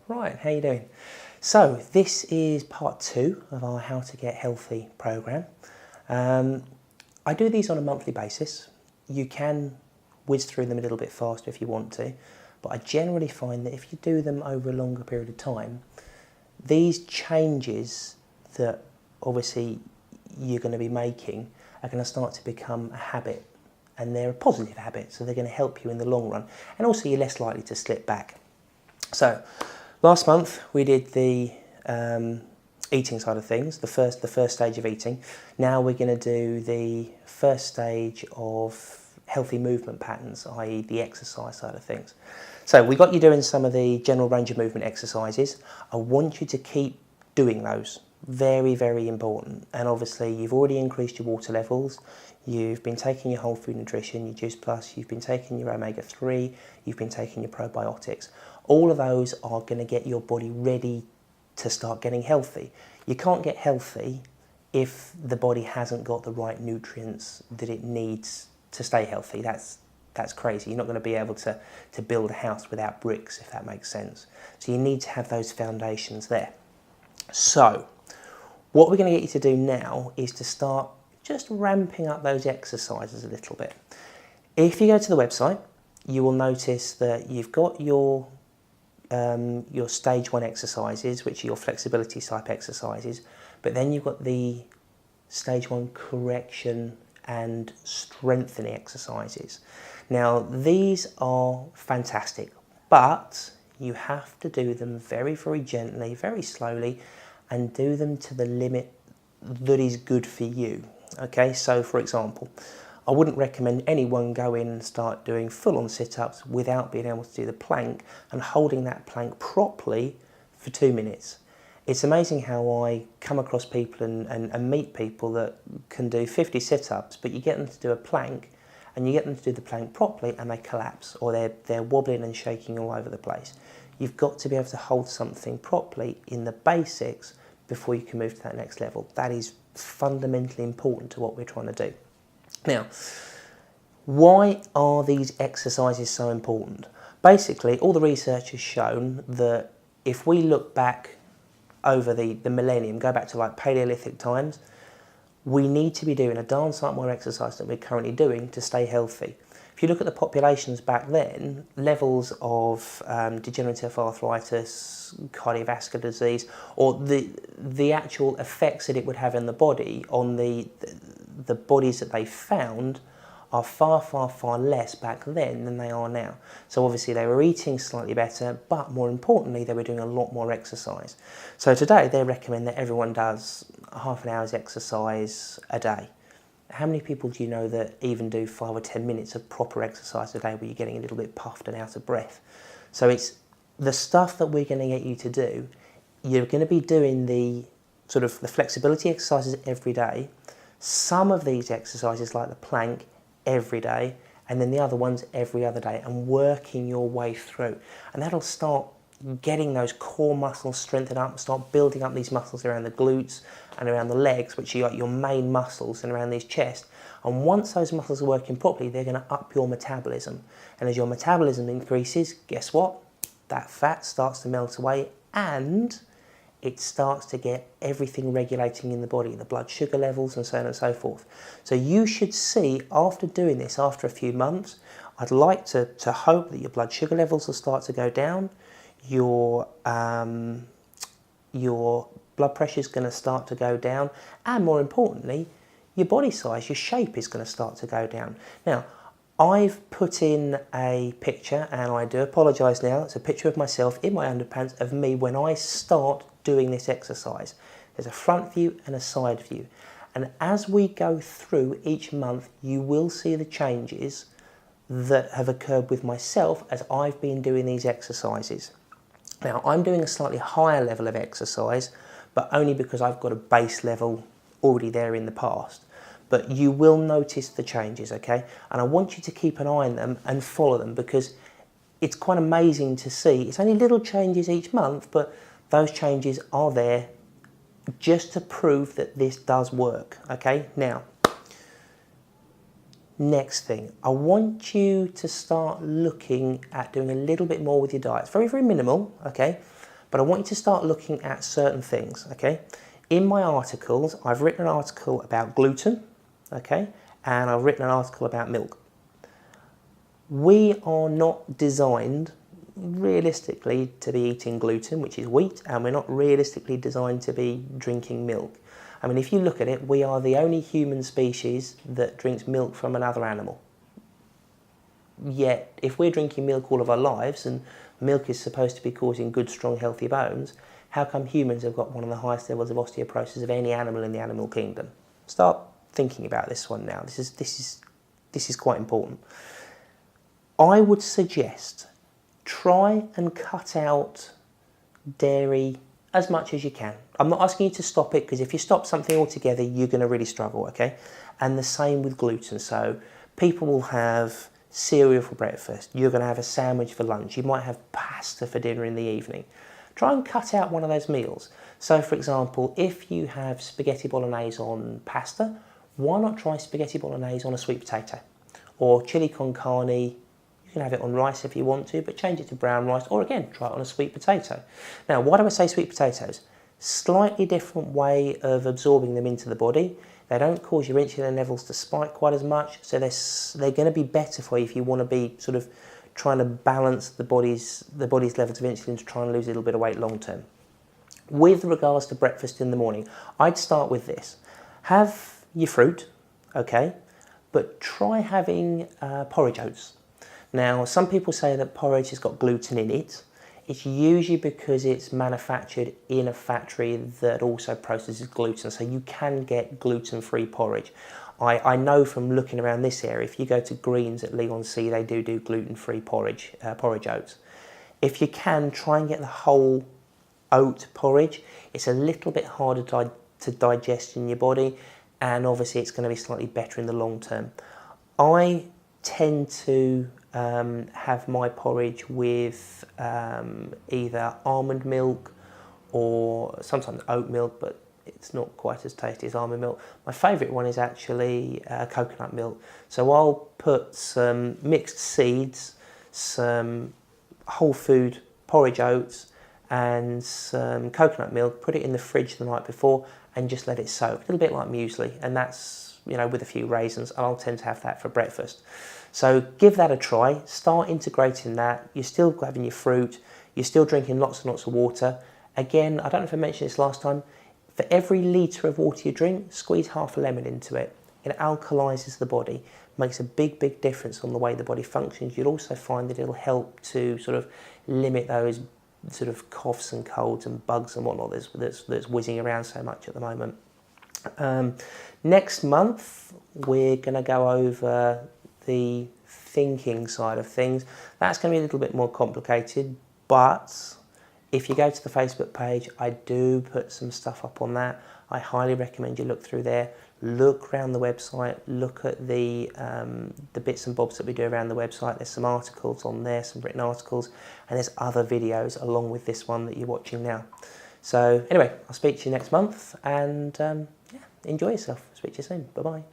Right, how you doing? So this is part 2 of our How to Get Healthy program. I do these on a monthly basis. You can whiz through them a little bit faster if you want to, but I generally find that if you do them over a longer period of time, these changes that obviously you're going to be making are going to start to become a habit, and they're a positive habit, so they're going to help you in the long run, and also you're less likely to slip back. So last month we did the eating side of things, the first stage of eating. Now we're going to do the first stage of healthy movement patterns, i.e. the exercise side of things. So we got you doing some of the general range of movement exercises. I want you to keep doing those. Very, very important. And obviously you've already increased your water levels, you've been taking your whole food nutrition, your Juice Plus, you've been taking your omega-3, you've been taking your probiotics. All of those are going to get your body ready to start getting healthy. You can't get healthy if the body hasn't got the right nutrients that it needs to stay healthy. That's crazy. You're not going to be able to build a house without bricks, if that makes sense. So you need to have those foundations there. So what we're going to get you to do now is to start just ramping up those exercises a little bit. If you go to the website, you will notice that you've got your stage 1 exercises, which are your flexibility type exercises, but then you've got the stage 1 correction and strengthening exercises. Now these are fantastic, but you have to do them very, very gently, very slowly, and do them to the limit that is good for you. Okay, so for example, I wouldn't recommend anyone go in and start doing full-on sit-ups without being able to do the plank and holding that plank properly for 2 minutes. It's amazing how I come across people and meet people that can do 50 sit-ups, but you get them to do a plank and you get them to do the plank properly and they collapse, or they're wobbling and shaking all over the place. You've got to be able to hold something properly in the basics before you can move to that next level. That is fundamentally important to what we're trying to do. Now, why are these exercises so important? Basically, all the research has shown that if we look back over the millennium, go back to like Paleolithic times, we need to be doing a darn sight more exercise than we're currently doing to stay healthy. If you look at the populations back then, levels of degenerative arthritis, cardiovascular disease, or the actual effects that it would have in the body on the bodies that they found are far, far, far less back then than they are now. So obviously they were eating slightly better, but more importantly, they were doing a lot more exercise. So today they recommend that everyone does half an hour's exercise a day. How many people do you know that even do 5 or 10 minutes of proper exercise a day where you're getting a little bit puffed and out of breath? So it's the stuff that we're going to get you to do. You're going to be doing the sort of the flexibility exercises every day. Some of these exercises like the plank every day, and then the other ones every other day, and working your way through. And that'll start getting those core muscles strengthened up, start building up these muscles around the glutes and around the legs, which are like your main muscles, and around this chest. And once those muscles are working properly, they're going to up your metabolism. And as your metabolism increases, guess what? That fat starts to melt away, and it starts to get everything regulating in the body, the blood sugar levels and so on and so forth. So you should see, after doing this, after a few months, I'd like to hope that your blood sugar levels will start to go down, your blood pressure is going to start to go down, and more importantly, your body size, your shape is going to start to go down. Now, I've put in a picture, and I do apologise now, it's a picture of myself in my underpants of me when I start doing this exercise. There's a front view and a side view. And as we go through each month, you will see the changes that have occurred with myself as I've been doing these exercises. Now, I'm doing a slightly higher level of exercise, but only because I've got a base level already there in the past. But you will notice the changes, okay? And I want you to keep an eye on them and follow them, because it's quite amazing to see. It's only little changes each month, but those changes are there just to prove that this does work, okay? Now, next thing, I want you to start looking at doing a little bit more with your diet. It's very, very minimal, okay? but I want you to start looking at certain things, okay? In my articles, I've written an article about gluten, okay, and I've written an article about milk. We are not designed realistically to be eating gluten, which is wheat, and we're not realistically designed to be drinking milk. I mean, if you look at it, we are the only human species that drinks milk from another animal. Yet, if we're drinking milk all of our lives, and milk is supposed to be causing good, strong, healthy bones, how come humans have got one of the highest levels of osteoporosis of any animal in the animal kingdom? Start thinking about this one now. This is quite important. I would suggest try and cut out dairy as much as you can. I'm not asking you to stop it, because if you stop something altogether, you're going to really struggle, okay? And the same with gluten. So people will have cereal for breakfast, you're going to have a sandwich for lunch, you might have pasta for dinner in the evening. Try and cut out one of those meals. So for example, if you have spaghetti bolognese on pasta, why not try spaghetti bolognese on a sweet potato? Or chili con carne, you can have it on rice if you want to, but change it to brown rice, or again, try it on a sweet potato. Now, why do I say sweet potatoes? Slightly different way of absorbing them into the body. They don't cause your insulin levels to spike quite as much, so they're going to be better for you if you want to be sort of trying to balance the body's levels of insulin to try and lose a little bit of weight long term. With regards to breakfast in the morning, I'd start with this. Have your fruit, okay, but try having porridge oats. Now, some people say that porridge has got gluten in it. It's usually because it's manufactured in a factory that also processes gluten, so you can get gluten-free porridge. I know from looking around this area, if you go to Greens at Leigh-on-Sea, they do gluten-free porridge oats. If you can, try and get the whole oat porridge. It's a little bit harder to digest in your body, and obviously it's going to be slightly better in the long term. I tend to have my porridge with either almond milk or sometimes oat milk, but it's not quite as tasty as almond milk. My favourite one is actually coconut milk. So I'll put some mixed seeds, some whole food porridge oats and some coconut milk, put it in the fridge the night before and just let it soak, a little bit like muesli, and that's, you know, with a few raisins, and I'll tend to have that for breakfast. So give that a try, start integrating that. You're still having your fruit, you're still drinking lots and lots of water. Again, I don't know if I mentioned this last time, for every litre of water you drink, squeeze half a lemon into it. It alkalises the body, makes a big, big difference on the way the body functions. You'll also find that it'll help to sort of limit those sort of coughs and colds and bugs and whatnot that's whizzing around so much at the moment. Next month, we're going to go over the thinking side of things. That's going to be a little bit more complicated, but if you go to the Facebook page, I do put some stuff up on that. I highly recommend you look through there, look around the website, look at the bits and bobs that we do around the website. There's some articles on there, some written articles, and there's other videos along with this one that you're watching now. So anyway, I'll speak to you next month, and yeah, enjoy yourself. Speak to you soon. Bye-bye.